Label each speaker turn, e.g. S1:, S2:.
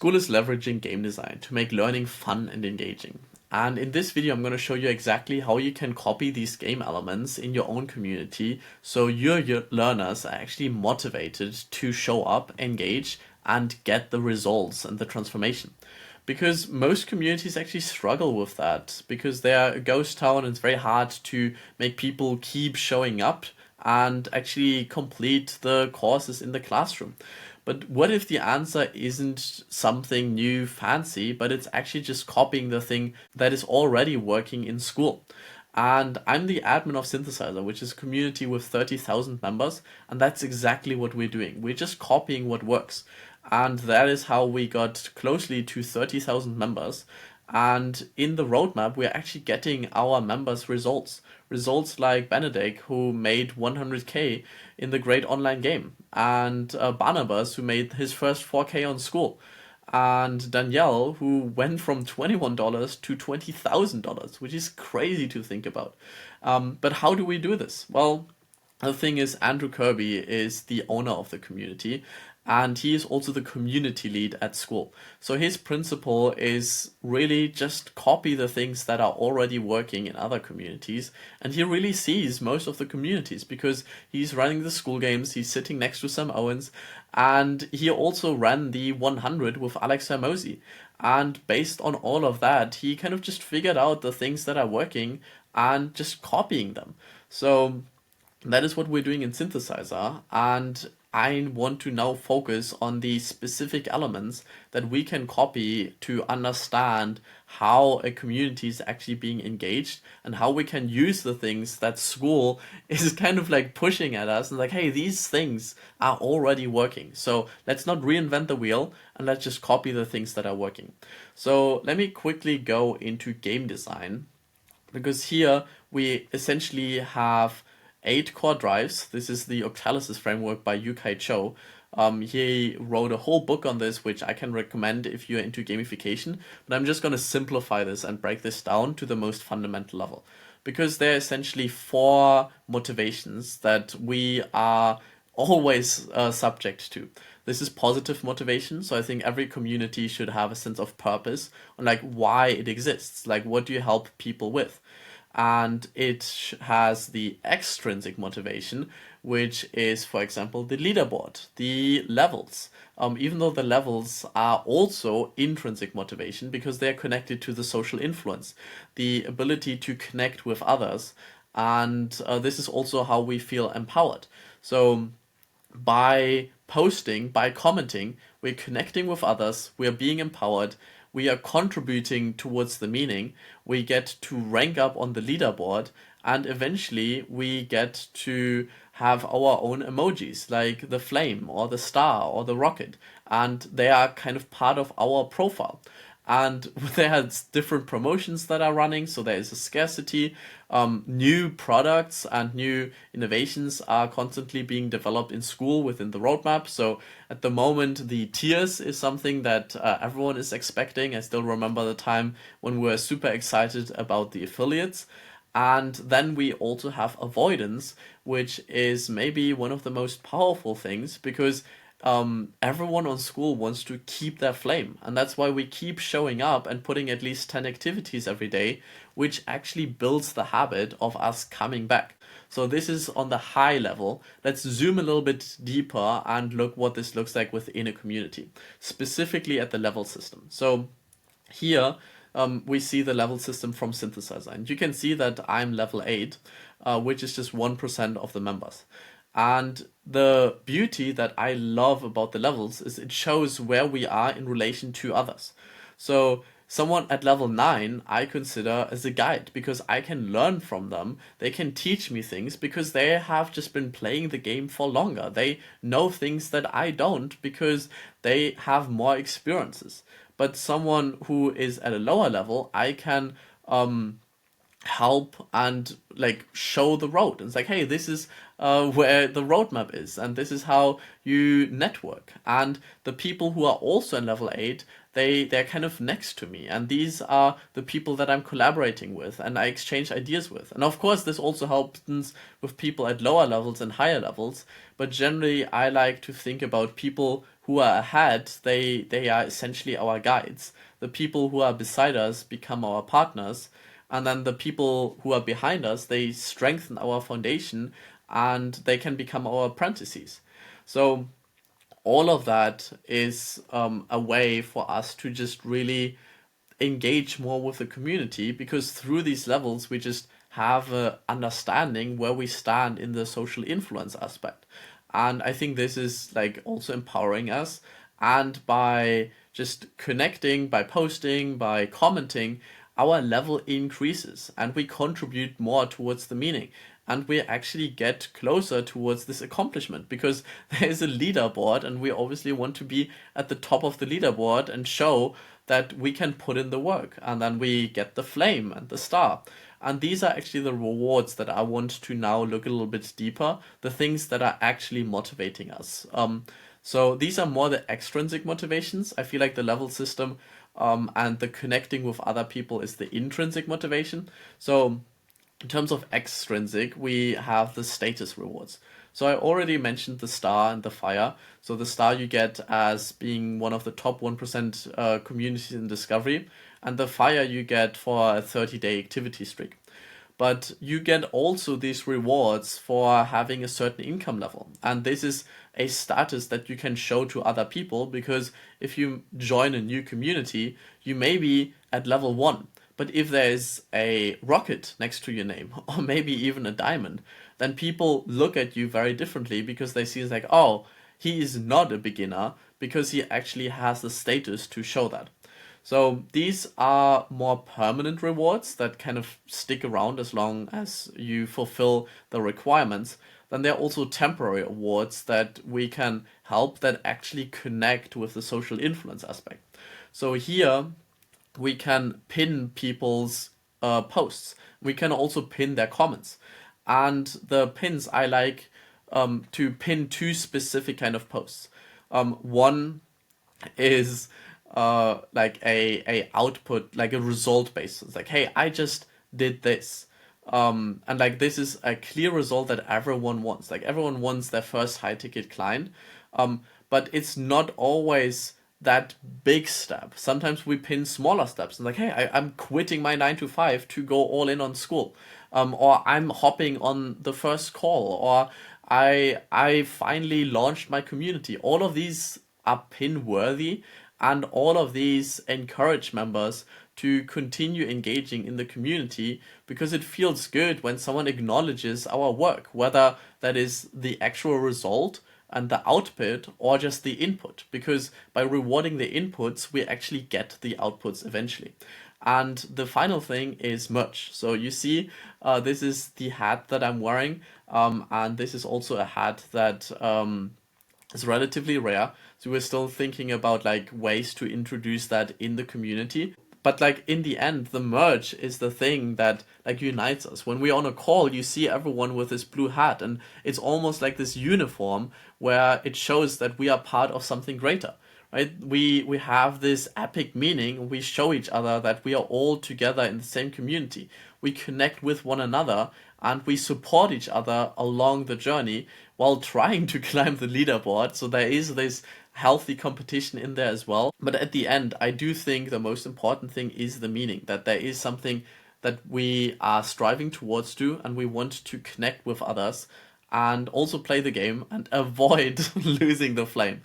S1: Skool is leveraging game design to make learning fun and engaging. And in this video, I'm going to show you exactly how you can copy these game elements in your own community so your learners are actually motivated to show up, engage, and get the results and the transformation. Because most communities actually struggle with that because they're a ghost town and it's very hard to make people keep showing up and actually complete the courses in the classroom. But what if the answer isn't something new, fancy, but it's actually just copying the thing that is already working in Skool? And I'm the admin of Synthesizer, which is a community with 30,000 members, and that's exactly what we're doing. We're just copying what works. And that is how we got closely to 30,000 members. And in the roadmap, we're actually getting our members' results. Results like Benedict, who made 100K in the great online game, and Barnabas, who made his first 4K on Skool, and Danielle, who went from $21 to $20,000, which is crazy to think about. But how do we do this? Well, the thing is, Andrew Kirby is the owner of the community, and he is also the community lead at Skool. So his principle is really just copy the things that are already working in other communities, and he really sees most of the communities because he's running the Skool games, he's sitting next to Sam Owens, and he also ran the 100 with Alex Hermosi. And based on all of that, he kind of just figured out the things that are working and just copying them. So that is what we're doing in Synthesizer, and I want to now focus on the specific elements that we can copy to understand how a community is actually being engaged and how we can use the things that Skool is kind of like pushing at us and like, hey, these things are already working. So let's not reinvent the wheel and let's just copy the things that are working. So let me quickly go into game design, because here we essentially have 8 core drives. This is the Octalysis framework by Yukai Cho. He wrote a whole book on this, which I can recommend if you're into gamification. But I'm just going to simplify this and break this down to the most fundamental level. Because there are essentially 4 motivations that we are always subject to. This is positive motivation, so I think every community should have a sense of purpose on like why it exists, like what do you help people with. And it has the extrinsic motivation, which is, for example, the leaderboard, the levels. Even though the levels are also intrinsic motivation because they're connected to the social influence, the ability to connect with others, and this is also how we feel empowered. So by posting, by commenting, we're connecting with others, we're being empowered, we are contributing towards the meaning, we get to rank up on the leaderboard, and eventually we get to have our own emojis like the flame or the star or the rocket, and they are kind of part of our profile. And there are different promotions that are running, so there is a scarcity. New products and new innovations are constantly being developed in Skool within the roadmap. So at the moment, the tiers is something that everyone is expecting. I still remember the time when we were super excited about the affiliates. And then we also have avoidance, which is maybe one of the most powerful things because everyone on Skool wants to keep their flame, and that's why we keep showing up and putting at least 10 activities every day, which actually builds the habit of us coming back. So this is on the high level. Let's zoom a little bit deeper and look what this looks like within a community, specifically at the level system. So here we see the level system from Synthesizer, and you can see that I'm level 8, which is just 1% of the members. And the beauty that I love about the levels is it shows where we are in relation to others. So someone at level 9 I consider as a guide because I can learn from them. They can teach me things because they have just been playing the game for longer. They know things that I don't because they have more experiences. But someone who is at a lower level, I can help and like show the road. And it's like, hey, this is where the roadmap is, and this is how you network. And the people who are also in level 8, they're kind of next to me, and these are the people that I'm collaborating with and I exchange ideas with. And of course this also helps with people at lower levels and higher levels, but generally I like to think about people who who are ahead, they are essentially our guides. The people who are beside us become our partners, and then the people who are behind us, they strengthen our foundation and they can become our apprentices. So all of that is a way for us to just really engage more with the community, because through these levels we just have a understanding where we stand in the social influence aspect. And I think this is like also empowering us, and by just connecting, by posting, by commenting, our level increases and we contribute more towards the meaning, and we actually get closer towards this accomplishment, because there is a leaderboard and we obviously want to be at the top of the leaderboard and show that we can put in the work, and then we get the flame and the star. And these are actually the rewards that I want to now look a little bit deeper, the things that are actually motivating us. So these are more the extrinsic motivations. I feel like the level system and the connecting with other people is the intrinsic motivation. So in terms of extrinsic, we have the status rewards. So I already mentioned the star and the fire. So the star you get as being one of the top 1% communities in Discovery, and the fire you get for a 30-day activity streak. But you get also these rewards for having a certain income level. And this is a status that you can show to other people, because if you join a new community, you may be at level 1. But if there's a rocket next to your name, or maybe even a diamond, then people look at you very differently, because they see it's like, oh, he is not a beginner, because he actually has the status to show that. So these are more permanent rewards that kind of stick around as long as you fulfill the requirements. Then there are also temporary awards that we can help, that actually connect with the social influence aspect. So here we can pin people's posts. We can also pin their comments. And the pins, I like to pin two specific kind of posts. One is like a output, like a result based. It's like, hey, I just did this. And like this is a clear result that everyone wants. Like everyone wants their first high ticket client. But it's not always that big step. Sometimes we pin smaller steps, and like, hey, I'm quitting my 9 to 5 to go all in on Skool, or I'm hopping on the first call, or I finally launched my community. All of these are pin worthy, and all of these encourage members to continue engaging in the community, because it feels good when someone acknowledges our work, whether that is the actual result and the output or just the input, because by rewarding the inputs we actually get the outputs eventually. And the final thing is merch. So you see, this is the hat that I'm wearing, and this is also a hat that is relatively rare. So we're still thinking about like ways to introduce that in the community. But like in the end, the merch is the thing that like unites us. When we're on a call, you see everyone with this blue hat, and it's almost like this uniform where it shows that we are part of something greater, right? We have this epic meaning. We show each other that we are all together in the same community. We connect with one another and we support each other along the journey while trying to climb the leaderboard. So there is this healthy competition in there as well. But at the end, I do think the most important thing is the meaning, that there is something that we are striving towards to, and we want to connect with others and also play the game and avoid losing the flame.